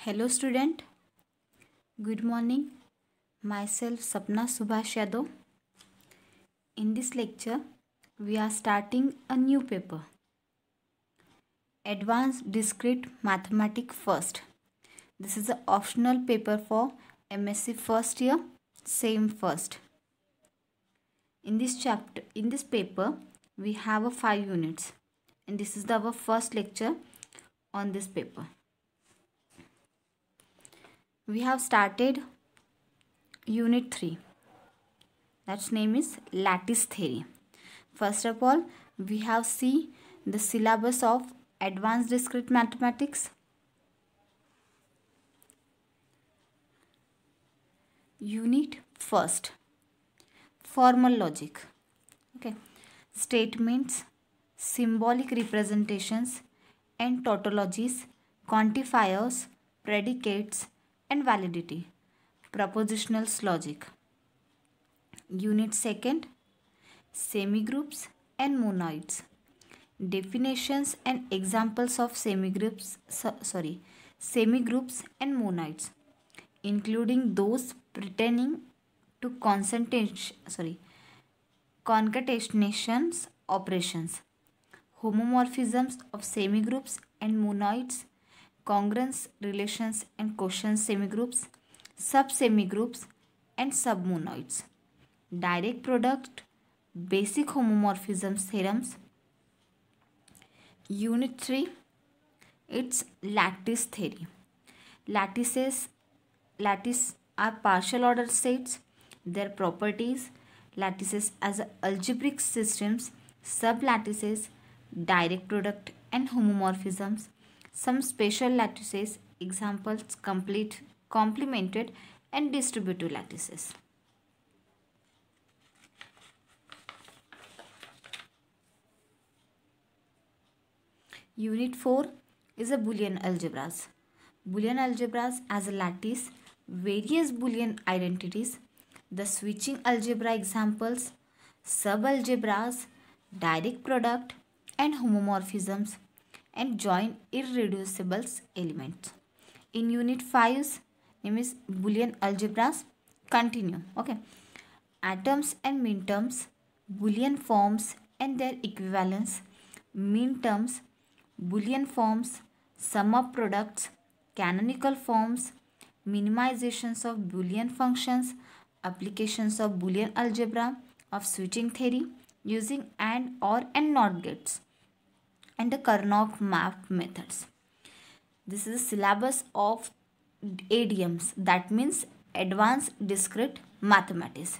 Hello student, good morning. Myself Sapna Subhash Yadav. In this lecture, we are starting a new paper. Advanced Discrete Mathematics First. This is an optional paper for MSc first year, same first. In this paper, we have 5 units, and this is our first lecture on this paper. We have started unit 3. That's name is lattice theory. First of all, we have see the syllabus of advanced discrete mathematics. Unit first, formal logic. Okay, statements, symbolic representations and tautologies, quantifiers, predicates and validity. Propositional logic. Unit second, semigroups and monoids. Definitions and examples of semigroups and monoids, including those pertaining to concatenations operations. Homomorphisms of semigroups and monoids, congruence relations and quotient semigroups, subsemigroups and submonoids. Direct product, basic homomorphisms theorems. Unit 3, it's lattice theory. Lattice are partial order sets, their properties, lattices as algebraic systems, sublattices, direct product and homomorphisms, some special lattices, examples complemented and distributive lattices. Unit 4 is a Boolean algebras. Boolean algebras as a lattice, various Boolean identities, the switching algebra examples, subalgebras, direct product and homomorphisms, and join irreducible elements. In unit 5's name is Boolean algebras. Continue. Okay. Atoms and minterms, Boolean forms and their equivalents, minterms, Boolean forms, sum of products, canonical forms, minimizations of Boolean functions, applications of Boolean algebra, of switching theory using AND, OR and NOT gates, and the Karnaugh map methods. This is a syllabus of ADMs, that means Advanced Discrete Mathematics.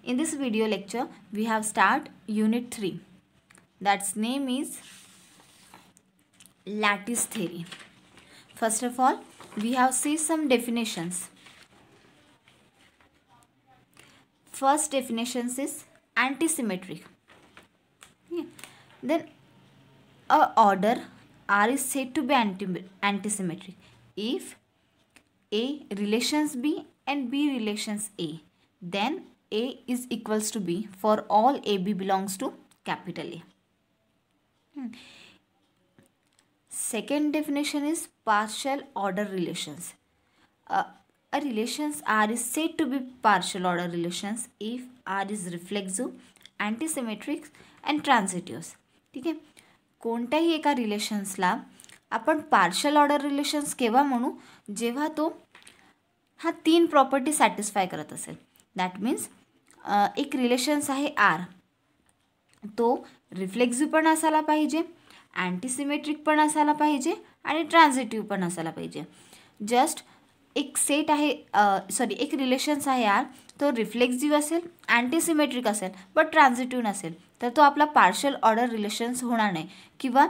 In this video lecture, we have start unit 3. That's name is lattice theory. First of all, we have see some definitions. First definition is antisymmetric. Yeah. Then a order R is said to be antisymmetric if A relations B and B relations A, then A is equals to B for all AB belongs to capital A. Second definition is partial order relations. A relations R is said to be partial order relations if R is reflexive, antisymmetric and transitive. ठीक आहे, कोणत्याही एका रिलेशन्सला आपण partial order relations केव्हा म्हणू, जेव्हा तो हा 3 प्रॉपर्टी सॅटिस्फाय करत असेल. दॅट मीन्स एक रिलेशन्स आहे आर, तो रिफ्लेक्सिव्ह पण असायला पाहिजे, अँटीसिमेट्रिक पण असायला पाहिजे आणि ट्रान्झिटिव्ह पण असायला पाहिजे. जस्ट एक सेट आहे एक रिलेशन्स आहे आर, तो रिफ्लेक्सिव्ह असेल, अँटीसिमेट्रिक असेल बट ट्रान्झिटिव्ह नसेल तर तो आपला पार्शल ऑर्डर रिलेशन्स होणार नाही. किंवा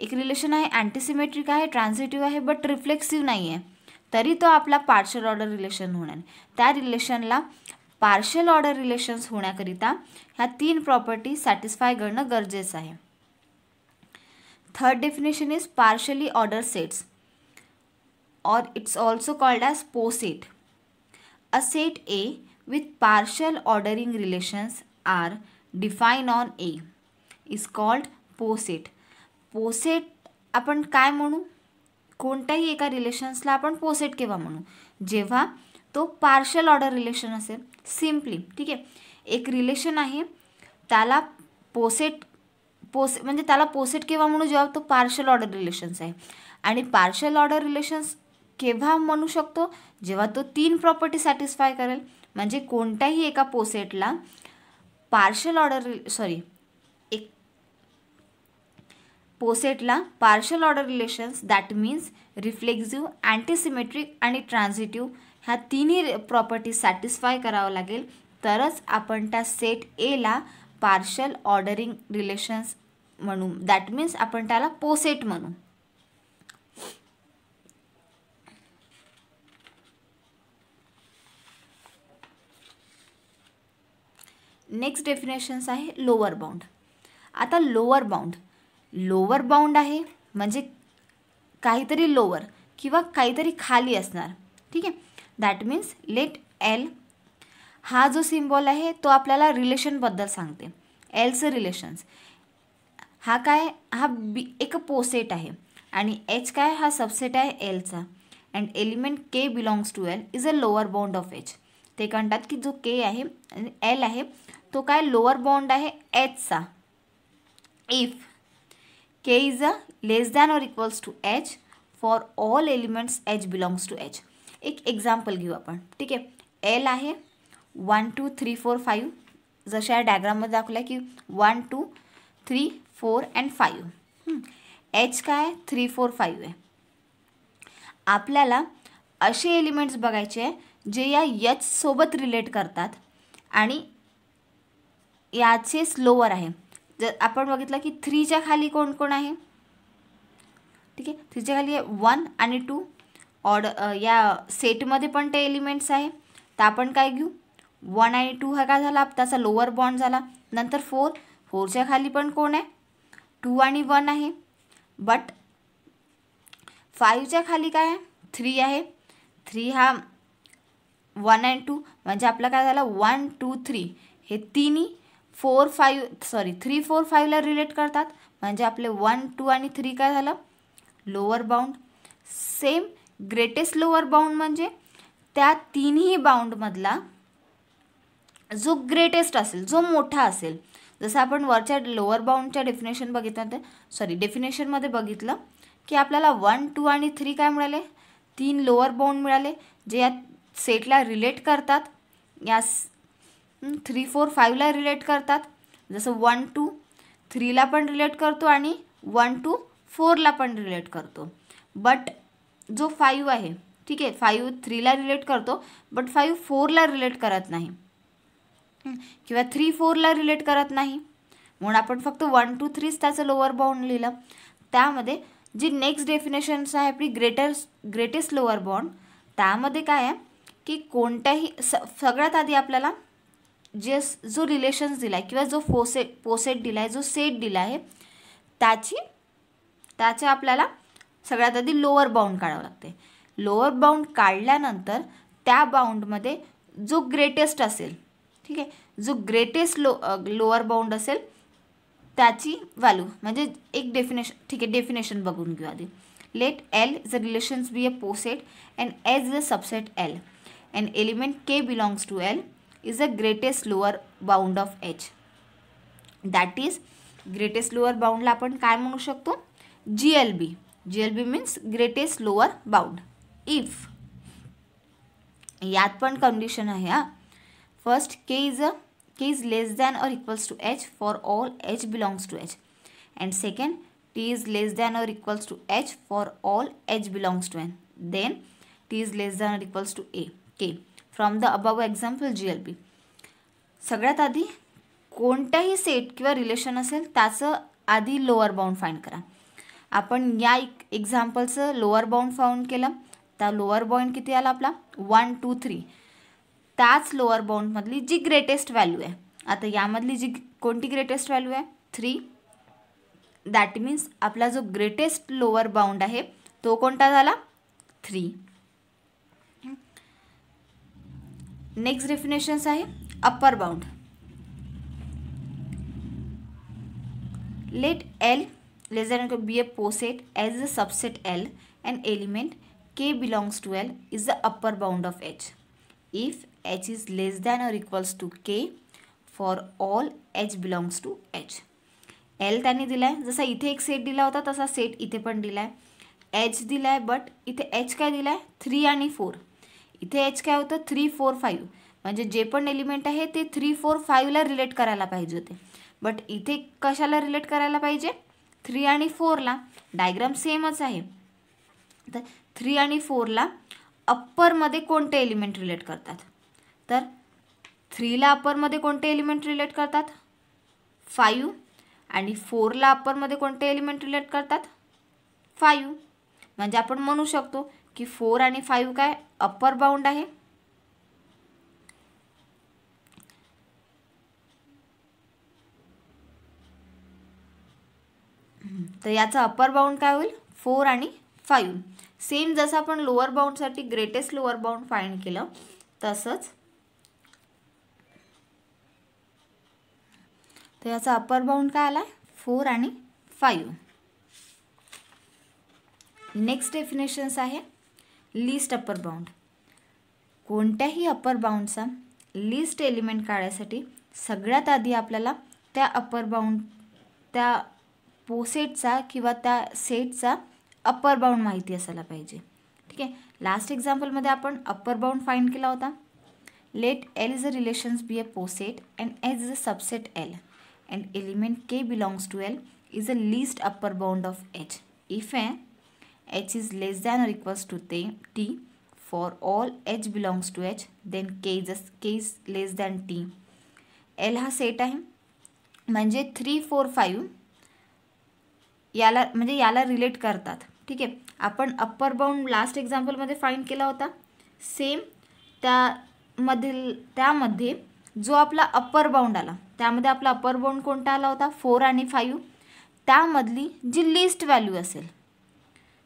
एक रिलेशन आहे अँटीसिमेट्रिक आहे, ट्रान्झिटिव्ह आहे बट रिफ्लेक्सिव्ह नाही आहे, तरी तो आपला पार्शल ऑर्डर रिलेशन होणार नाही. त्या रिलेशनला पार्शल ऑर्डर रिलेशन्स होण्याकरिता ह्या 3 प्रॉपर्टी सॅटिस्फाय करणं गरजेचं आहे. Third definition is partially ordered sets, or it's also called as poset. A set A with partial ordering relations are defined on A is called poset. Poset आपण काय म्हणू, कोणत्याही एका रिलेशन्सला आपण पोसेट केव्हा म्हणू, जेव्हा तो पार्शल ऑर्डर रिलेशन असेल. सिम्पली, ठीक आहे. एक रिलेशन आहे त्याला म्हणजे त्याला पोसेट केव्हा म्हणू, जेव्हा तो पार्शल ऑर्डर रिलेशन्स आहे. आणि पार्शल ऑर्डर रिलेशन्स केव्हा म्हणू शकतो, जेव्हा तो 3 प्रॉपर्टी सॅटिस्फाय करेल. म्हणजे कोणत्याही एका पोसेटला पोसेटला partial order relations, that means reflexive, antisymmetric आणि ट्रान्झिटिव्ह ह्या तिन्ही प्रॉपर्टी सॅटिस्फाय करावं लागेल, तरच आपण त्या सेट एला पार्शल ऑर्डरिंग रिलेशन्स म्हणू. दॅट मीन्स आपण त्याला पोसेट म्हणू. नेक्स्ट डेफिनेशन्स आहे लोअर बाउंड. आता लोअर बाउंड आहे म्हणजे काहीतरी लोअर किंवा काहीतरी खाली असणार, ठीक आहे. दॅट मीन्स लेट एल हा जो सिम्बॉल आहे तो आपल्याला रिलेशनबद्दल सांगते. एलचं रिलेशन्स हा काय, हा एक पोसेट आहे आणि एच काय, हा सबसेट आहे एलचा. And element k belongs to L is a lower bound of H. ते म्हणतात की जो के आहे आणि एल आहे तो काय लोअर बाउंड आहे एचचा. If k is a less than or equals to h for all elements h belongs to H. एक एक्झाम्पल घेऊ आपण, ठीक आहे. एल आहे 1 2 3 4 5, जशा या डायग्राममध्ये दाखवलं की 1 2 3 4 अँड 5. एच काय 3 4 5 आहे. आपल्याला असे एलिमेंट्स बघायचे आहे जे या एच सोबत रिलेट करतात आणि याचे स्लोअर आहे. जर आपण बघितलं की 3च्या खाली कोण कोण आहे, ठीक आहे. 3च्या खाली आहे 1 आणि 2. या सेटमध्ये पण ते एलिमेंट्स आहे, तर आपण काय घेऊ, 1 आणि 2 हा काय झाला, त्याचा लोअर बॉन्ड झाला. नंतर 4च्या खाली पण कोण आहे, 2 आणि 1 आहे. बट 5च्या खाली काय आहे, 3 आहे. 3 हा 1 आणि 2 म्हणजे आपलं काय झालं, 1 2 3 हे तिन्ही 3 4 5ला रिलेट करतात. म्हणजे आपले 1 2 आणि 3 काय झालं, lower bound. Same greatest lower bound म्हणजे त्या तिन्ही बाउंडमधला जो ग्रेटेस्ट असेल, जो मोठा असेल. जसं आपण वरच्या लोअर बाउंडच्या डेफिनेशनमध्ये बघितलं की आपल्याला 1 2 आणि 3 काय मिळाले, 3 लोअर बाउंड मिळाले जे या सेटला रिलेट करतात, या 3 4 5ला रिलेट करतात. जसं 1 2 3ला पण रिलेट करतो आणि 1 2 4ला पण रिलेट करतो. बट जो 5 आहे, ठीक आहे, 5 3ला रिलेट करतो बट 5 4ला रिलेट करत नाही किंवा 3 4ला रिलेट करत नाही, म्हणून आपण फक्त 1 2 3च त्याचं लोअर बाउंड लिहिलं. त्यामध्ये जी नेक्स्ट डेफिनेशन्स आहे आपली ग्रेटेस्ट लोअर बाउंड, त्यामध्ये काय आहे की कोणत्याही सगळ्यात आधी आपल्याला जो रिलेशन्स दिला आहे किंवा जो पोसेट दिला आहे, जो सेट दिला आहे, त्याचे आपल्याला सगळ्यात आधी लोअर बाउंड काढावं लागते. लोअर बाउंड काढल्यानंतर त्या बाउंडमध्ये जो ग्रेटेस्ट असेल, ठीक आहे, जो ग्रेटेस्ट लोअर बाउंड असेल त्याची व्हॅल्यू म्हणजे एक डेफिनेशन, ठीक आहे. डेफिनेशन बघून घेऊ आधी. Let L is a relations be a poset and H is a subset L and element k belongs to L is the greatest lower bound of H. That is greatest lower bound ला आपण काय म्हणू शकतो, GLB. GLB means greatest lower bound. If यात पण condition आहे हा. First K is less than or equals to H for all H belongs to H. And second T is less than or equals to H for all H belongs to N. Then T is less than or equals to K. From the above example GLB. सगळ्यात आधी कोणत्याही set किंवा relation असेल त्याचं आधी lower bound find करा. आपण या एक्झाम्पलचं लोअर बाउंड फाउंड केलं, तर लोअर बाउंड किती आला आपला 1 2 3. त्याच लोअर बाउंडमधली जी ग्रेटेस्ट व्हॅल्यू आहे, आता यामधली जी कोणती ग्रेटेस्ट व्हॅल्यू आहे 3. दॅट मीन्स आपला जो ग्रेटेस्ट लोअर बाउंड आहे तो कोणता झाला 3. नेक्स्ट डेफिनेशन्स आहे upper bound. Let L less than be a poset as a subset L an element k belongs to L is the upper bound of H if H is less than or equals to k for all H belongs to H. L त्यांनी दिलाय, जसा इथे एक set दिला होता तसा set इथे पण दिलाय. H दिलाय, बट इथे H काय दिलाय 3 आणि 4. इथे H काय होतं 3 4 5, म्हणजे जे पण एलिमेंट आहे ते 3 4 5ला रिलेट करायला पाहिजे होते, बट इथे कशाला रिलेट करायला पाहिजे 3 आणि 4ला. डायग्राम सेमच आहे. तर 3 आणि 4ला अप्परमध्ये कोणते एलिमेंट रिलेट करतात, तर 3ला अप्परमध्ये कोणते एलिमेंट रिलेट करतात 5, आणि 4ला अप्परमध्ये कोणते एलिमेंट रिलेट करतात 5. म्हणजे आपण म्हणू शकतो की 4 आणि 5 काय अप्पर बाउंड आहे. तर याचा अप्पर बाउंड काय होईल 4 आणि 5. सेम जसं आपण लोअर बाउंडसाठी ग्रेटेस्ट लोअर बाउंड फाइंड केलं तसंच तर याचा अप्पर बाउंड काय आला 4 आणि 5. नेक्स्ट डेफिनेशन्स आहे लिस्ट अप्पर बाउंड. कोणत्याही अप्पर बाउंडचा लिस्ट एलिमेंट काढायसाठी सगळ्यात आधी आपल्याला त्या अप्पर बाउंड त्या पोसेटचा किंवा त्या सेटचा अप्पर बाउंड माहिती असायला पाहिजे. ठीक आहे. लास्ट एक्झाम्पलमध्ये आपण अप्पर बाउंड फाइंड केला होता. Let L is a relations be a poset and H is a subset L and element k belongs to L is the least upper bound of H if H is less than or equals to T for all H belongs to H, then k is less than T. L हा set आहे, म्हणजे 3 4 5 याला म्हणजे याला relate करतात. ठीक आहे. आपण अप्पर बाउंड लास्ट एक्झाम्पलमध्ये फाइंड केला होता. सेम त्यामध्ये जो आपला अप्पर बाउंड आला त्यामध्ये आपला अप्पर बाउंड कोणता आला होता 4 आणि 5. त्यामधली जी लिस्ट व्हॅल्यू असेल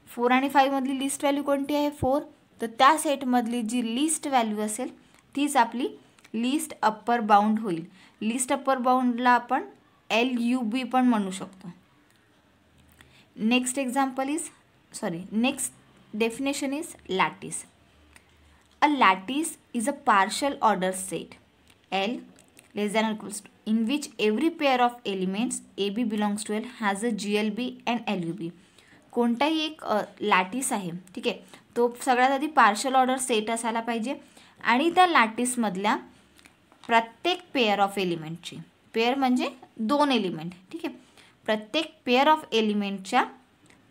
4 आणि 5 मधली लिस्ट व्हॅल्यू कोणती आहे 4, तर त्या सेटमधली जी लिस्ट व्हॅल्यू असेल तीच आपली लिस्ट अप्पर बाउंड होईल. लिस्ट अप्पर बाउंडला आपण LUB पण म्हणू शकतो. Next definition is lattice. A lattice is a partial order set L less than or equals to in which every pair of elements AB belongs to L has a GLB and LUB. कोणताही एक lattice आहे. ठीक आहे. तो सगळ्यात आधी partial order set असायला पाहिजे आणि त्या लॅटिसमधल्या प्रत्येक पेअर ऑफ एलिमेंटची, पेअर म्हणजे 2 एलिमेंट. ठीक आहे. प्रत्येक पेअर ऑफ एलिमेंटच्या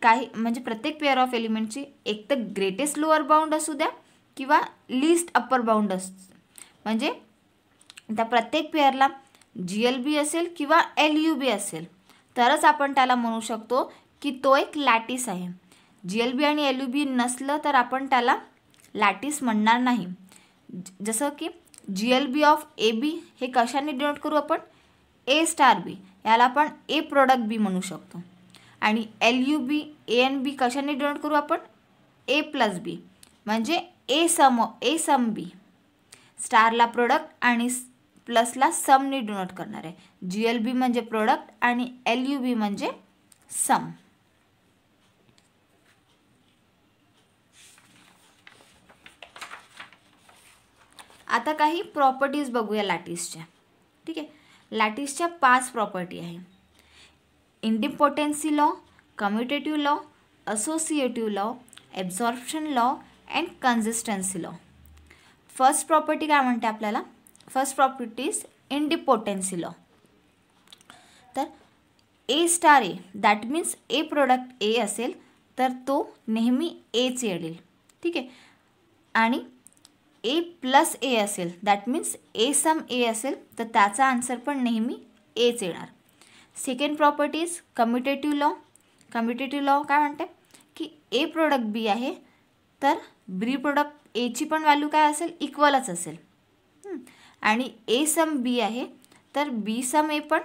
प्रत्येक पेअर ऑफ एलिमेंटची एक तर ग्रेटेस्ट लोअर बाउंड असू द्या किंवा लिस्ट अप्पर बाउंड म्हणजे त्या प्रत्येक पेअरला GLB असेल किंवा LUB असेल तरच आपण त्याला म्हणू शकतो की तो एक लॅटिस आहे. GLB आणि LUB नसलं तर आपण त्याला लॅटिस म्हणणार नाही. जसं की GLB ऑफ AB हे कशाने डिनोट करू आपण A*B, याला आपण A प्रोडक्ट B म्हणू शकतो. आणि LUB A and B कशाने डिनोट करू आपण A+B, म्हणजे A सम B. स्टारला प्रोडक्ट आणि प्लसला समने डिनोट करणार आहे. GLB म्हणजे प्रोडक्ट आणि LUB म्हणजे सम. आता काही प्रॉपर्टीज बघूया लॅटिसच्या. ठीक आहे. लॅटिसच्या 5 प्रॉपर्टी आहे. Idempotency law, commutative law, associative law, absorption law and consistency law. First property काय म्हणते आपल्याला, first property is idempotency law. तर A*A that means A product A असेल तर तो नेहमी Aच येईल. ठीक आहे. आणि A+A असेल that means A sum A असेल तर त्याचा आन्सर पण नेहमी Aच येणार. Second property is commutative law. Commutative law काय म्हणते की A प्रोडक्ट B आहे तर B प्रोडक्ट Aची पण व्हॅल्यू काय असेल इक्वलच असेल. आणि A सम B आहे तर B सम A पण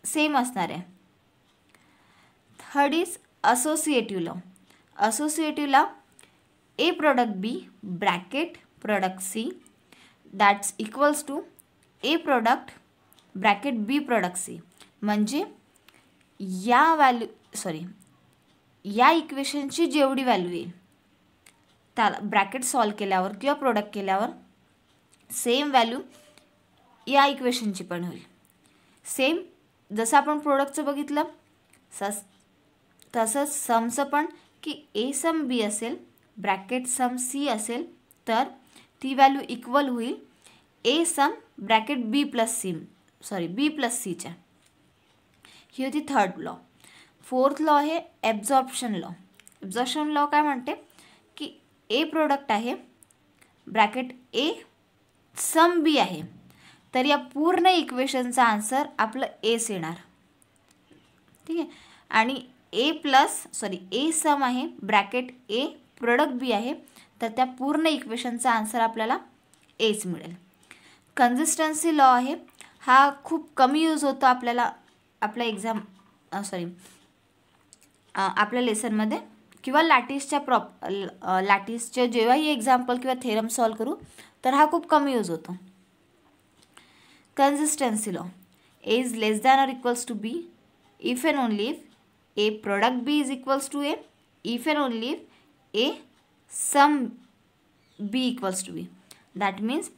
सेम असणार आहे. Third is associative law. Associative law A product B bracket product C that's equals to A product bracket B product C. म्हणजे या या इक्वेशनची जेवढी व्हॅल्यू येईल त्याला ब्रॅकेट सॉल्व केल्यावर किंवा प्रोडक्ट केल्यावर सेम व्हॅल्यू या इक्वेशनची पण होईल. सेम जसं आपण प्रोडक्टचं बघितलं तसंच समचं पण की ए सम बी असेल ब्रॅकेट सम सी असेल तर ती व्हॅल्यू इक्वल होईल ए सम ब्रॅकेट बी प्लस सीच्या. ही होती थर्ड लॉ. फोर्थ लॉ आहे ॲब्झॉर्प्शन लॉ. ॲब्झॉर्प्शन लॉ काय म्हणते की ए प्रोडक्ट आहे ब्रॅकेट ए सम बी आहे तर या पूर्ण इक्वेशनचा आन्सर आपलं एच येणार. ठीक आहे. आणि ए सम आहे ब्रॅकेट ए प्रोडक्ट बी आहे तर त्या पूर्ण इक्वेशनचा आन्सर आपल्याला एच मिळेल. कन्सिस्टन्सी लॉ आहे. हा खूप कमी यूज होतो आपल्याला आपल्या आपल्या लेसनमध्ये किंवा लॅटिसचे जेव्हाही एक्झाम्पल किंवा थेरम सॉल्व करू तर हा खूप कमी यूज होतो. Consistency law. A is less than or equals to B if and only if A product B is equals to A if and only if A sum B equals to B. That means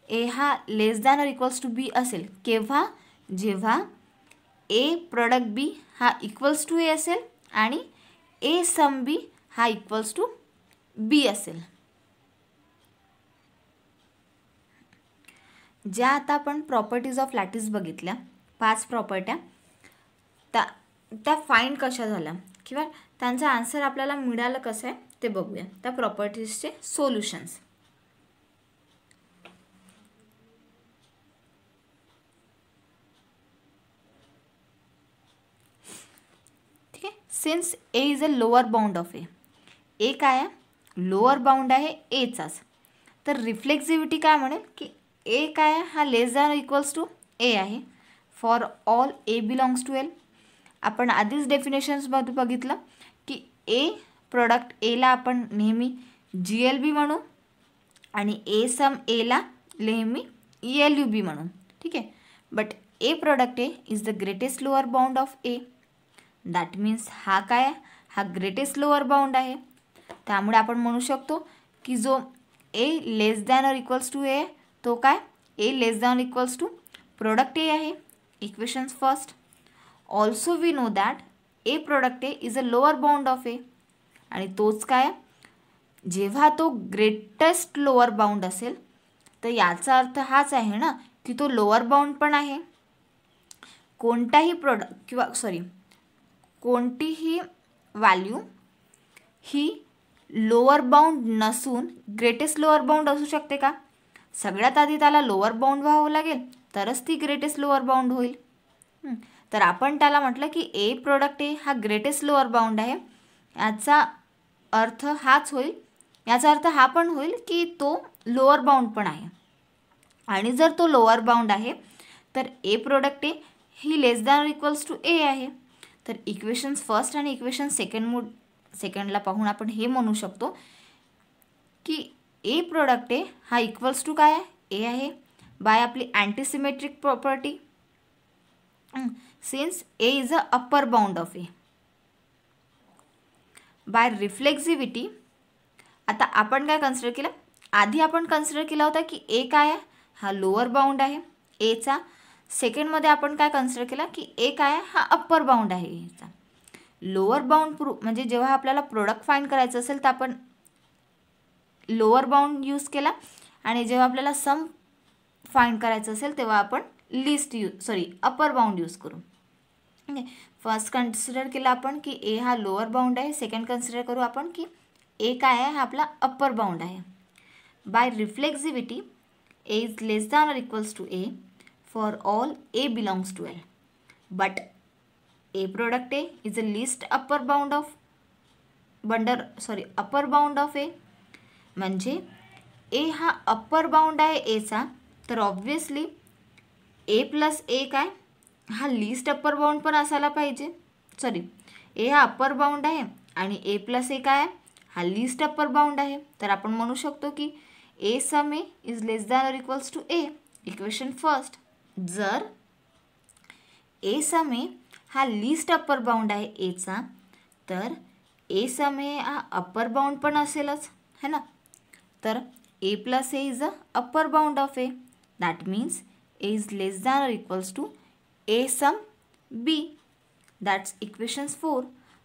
A हा less than or equals to B असेल केव्हा जेव्हा A product B हा equals to A असेल आणि A sum B हा equals to B असेल. ज्या आता आपण प्रॉपर्टीज ऑफ लॅटिस बघितल्या 5 प्रॉपर्ट्या त्या फाइंड कशा झाल्या किंवा त्यांचा आन्सर आपल्याला मिळालं कसं आहे ते बघूया. त्या प्रॉपर्टीजचे सोल्युशन्स. ठीक आहे. Since A is a lower bound of A काय आहे लोअर बाउंड आहे एचाच तर रिफ्लेक्सिव्हिटी काय म्हणेल की ए काय आहे हा less than equals to A आहे for all A belongs to L. आपण आधीच डेफिनेशन्समध्ये बघितलं की ए प्रोडक्ट एला आपण नेहमी GLB म्हणू आणि ए सम एला नेहमी ELUB म्हणू. ठीक आहे. But A product A is the greatest lower bound of A. That means हा काय आहे हा ग्रेटेस्ट लोअर बाउंड आहे. त्यामुळे आपण म्हणू शकतो की जो A less than or equals to A तो काय A less than equals to product A आहे. Equations first. Also we know that A product A is a lower bound of A आणि तोच काय जेव्हा तो ग्रेटेस्ट लोअर बाउंड असेल तर याचा अर्थ हाच आहे ना की तो लोअर बाउंड पण आहे. कोणताही कोणतीही व्हॅल्यू ही लोअर बाउंड नसून ग्रेटेस्ट लोअर बाउंड असू शकते का. सगळ्यात आधी त्याला लोअर बाउंड व्हावं लागेल तरच ती ग्रेटेस्ट लोअर बाउंड होईल. तर आपण त्याला म्हटलं की ए प्रोडक्ट ए हा ग्रेटेस्ट लोअर बाउंड आहे. याचा अर्थ हाच होईल याचा अर्थ हा पण होईल की तो लोअर बाउंड पण आहे. आणि जर तो लोअर बाउंड आहे तर ए प्रोडक्ट ए ही less than equals to A आहे. तर इक्वेशन्स फर्स्ट आणि इक्वेशन सेकंडला पाहून आपण हे म्हणू शकतो की ए प्रोडक्ट ए हा इक्वल्स टू काय आहे ए आहे बाय आपली antisymmetric property. Since A is a upper bound of A. By reflexivity आता आपण काय कन्सिडर केलं आधी आपण कन्सिडर केला होता की ए काय आहे हा लोअर बाउंड आहे एचा. सेकंडमध्ये आपण काय कन्सिडर केला की ए काय आहे हा अप्पर बाउंड आहे एचा. लोअर बाउंड म्हणजे जेव्हा आपल्याला प्रोडक्ट फाइंड करायचं असेल तर आपण लोअर बाउंड यूज केला आणि जेव्हा आपल्याला सम फाइंड करायचं असेल तेव्हा आपण अप्पर बाउंड यूज करू. ओके. फर्स्ट कन्सिडर केला आपण की ए हा लोअर बाउंड आहे. सेकंड कन्सिडर करू आपण की ए काय आहे हा आपला अप्पर बाउंड आहे. By reflexivity A is less than or equals to A for all A belongs to L. But A product A is a least upper bound of A. म्हणजे A हा upper bound आहे एचा तर obviously ए plus ए काय हा list upper bound पण असायला पाहिजे. ए हा अप्पर बाउंड आहे आणि ए प्लस ए काय हा लिस्ट अप्पर बाउंड आहे. तर आपण म्हणू शकतो की A sum A is less than or equals to A. Equation first. जर ए सम ए हा लिस्ट अप्पर बाउंड आहे एचा तर ए सम हे हा अप्पर बाउंड पण असेलच है ना. तर A plus A is a upper bound of A. That means A is less than or equals to A sum B. That's equations 4.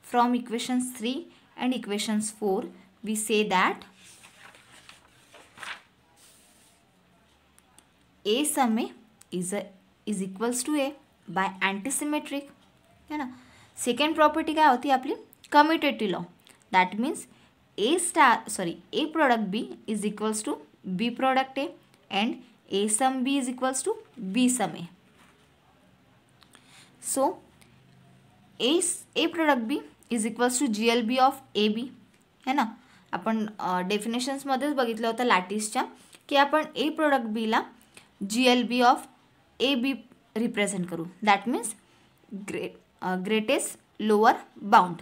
From equations 3 and equations 4 we say that a sum A is equals to A by antisymmetric है ना. Second property काय होती आपली commutative law. That means A product B is equals to B product A and A sum B is equals to B sum A. So A product B is equals to G L B of A B है ना. आपण डेफिनेशन्समध्येच बघितलं होतं लॅटिसच्या की आपण A product बीला G L B of A B represent करू. That means greatest lower bound.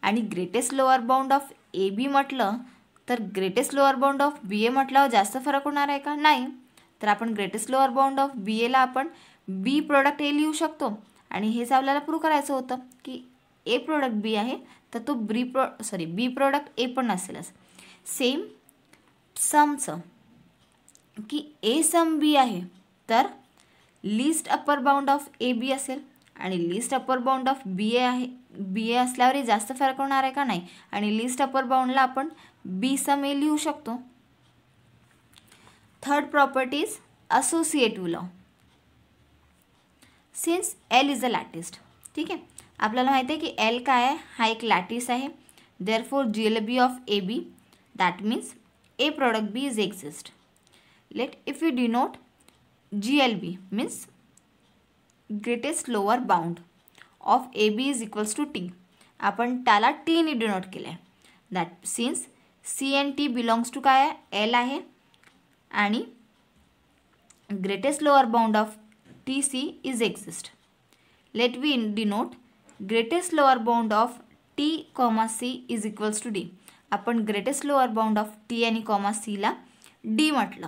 आणि greatest lower bound of A B म्हटलं तर greatest lower bound of B A म्हटल्यावर जास्त फरक होणार आहे का नाही. तर आपण greatest lower bound of B एला आपण बी प्रोडक्ट ए लिहू शकतो. आणि हेच आपल्याला प्रूव्ह करायचं होतं की ए प्रोडक्ट बी आहे तर तो बी प्रोडक्ट ए पण असेलच. सेम समचं की ए सम बी आहे तर least upper bound of A B असेल आणि least upper bound of B A असल्यावरही जास्त फरक होणार आहे का नाही. आणि लिस्ट अप्पर बाउंडला आपण बी सम ए लिहू शकतो. Third property is associative law. Since L is a lattice. ठीक आहे, आपल्याला माहिती आहे की एल काय आहे हा एक लॅटिस आहे. Therefore G L B of A B that means A product B is exist. Let if you denote G L B means greatest lower bound of A B is equals to T. आपण त्याला टीने denote केलं आहे. That since C and T belongs to काय आहे L आहे आणि greatest lower bound of T C is exist. Let we denote greatest lower bound of T comma C is equals to D. आपण greatest lower bound of T आणि comma सीला D म्हटलं.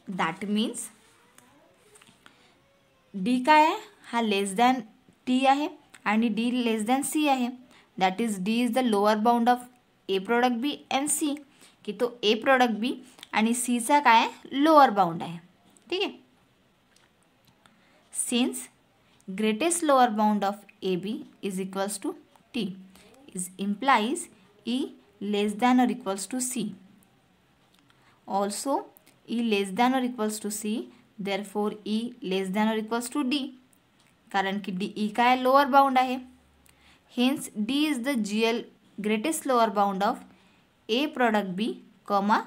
That means D काय आहे हा less than T आहे आणि D less than C आहे. That is D is the lower bound of A product B and C की तो ए प्रोडक्ट बी आणि सीचा काय आहे लोअर बाउंड आहे. ठीक आहे. Since greatest lower bound of A B is equals to T is implies E less than or equals to C. Also E less than or equals to C therefore E less than or equals to D. कारण की D E काय lower bound आहे. Hence D is the G L greatest lower bound of A product B comma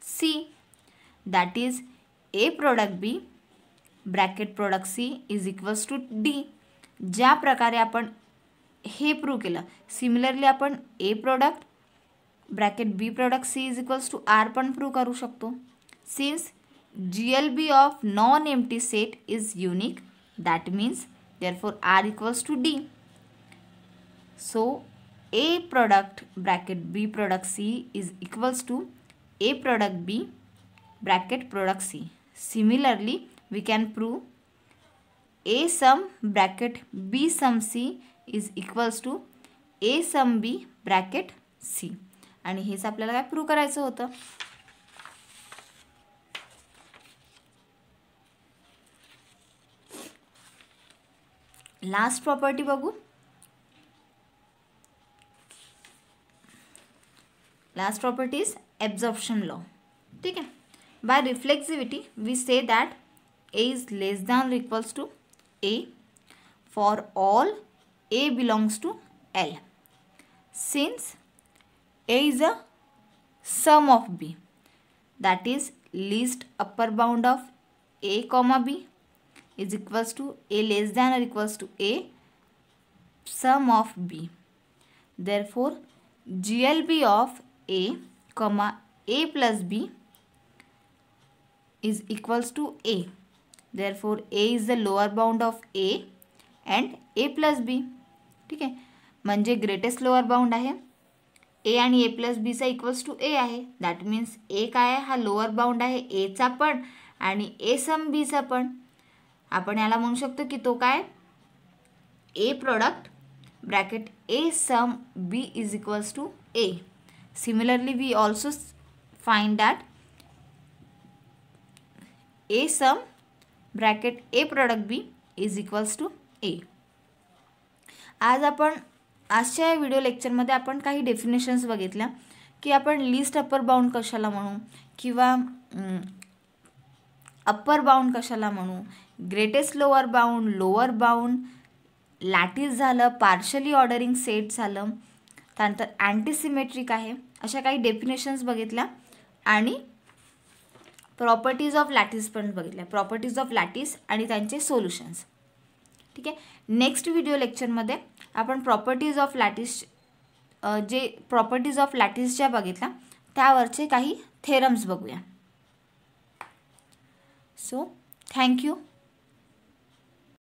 C. That is A product B bracket product C is equals to D. ज्या प्रकारे आपण हे prove केलं similarly आपण A product bracket B product C is equals to R पण prove करू शकतो. Since G L B of non empty set is unique that means therefore R equals to D. So A product bracket B product C is equals to A product B bracket product C. Similarly, we can prove A sum bracket B sum C is equals to A sum B bracket C. आणि हेच आपल्याला काय prove करायचं होतं. Last property बघू. Last property is absorption law. ठीक है. By reflexivity we say that A is less than or equals to A for all A belongs to L. Since A is a sum of B that is least upper bound of A comma B is equals to A less than or equals to A sum of B. Therefore GLB of A comma A plus B is equals to A. Therefore A is the lower bound of A and A plus B. ठीक आहे, म्हणजे greatest lower bound आहे ए आणि ए plus बीचा equals to A आहे. That means ए काय आहे हा लोअर बाउंड आहे एचा पण आणि ए सम बीचा पण. आपण याला म्हणू शकतो की तो काय A product bracket A sum B is equals to A. Similarly, we also find that A sum bracket A product B is equals to A. आज आपण आजच्या व्हिडिओ लेक्चरमध्ये आपण काही डेफिनेशन्स बघितल्या की आपण लिस्ट अपर बाउंड कशाला म्हणू किंवा अप्पर बाउंड कशाला म्हणू, greatest lower bound, lower bound, lattice झालं, पार्शली ऑर्डरिंग सेट झालं, त्यानंतर अँटीसिमेट्रिक आहे, अशा काही डेफिनेशन्स बघितल्या आणि प्रॉपर्टीज ऑफ लॅटिस पण बघितल्या, प्रॉपर्टीज ऑफ लॅटिस आणि त्यांचे सोल्युशन्स. ठीक आहे. नेक्स्ट व्हिडिओ लेक्चरमध्ये आपण प्रॉपर्टीज ऑफ लॅटिस जे प्रॉपर्टीज ऑफ लॅटिसच्या बघितल्या त्यावरचे काही थेरम्स बघूया. So thank you.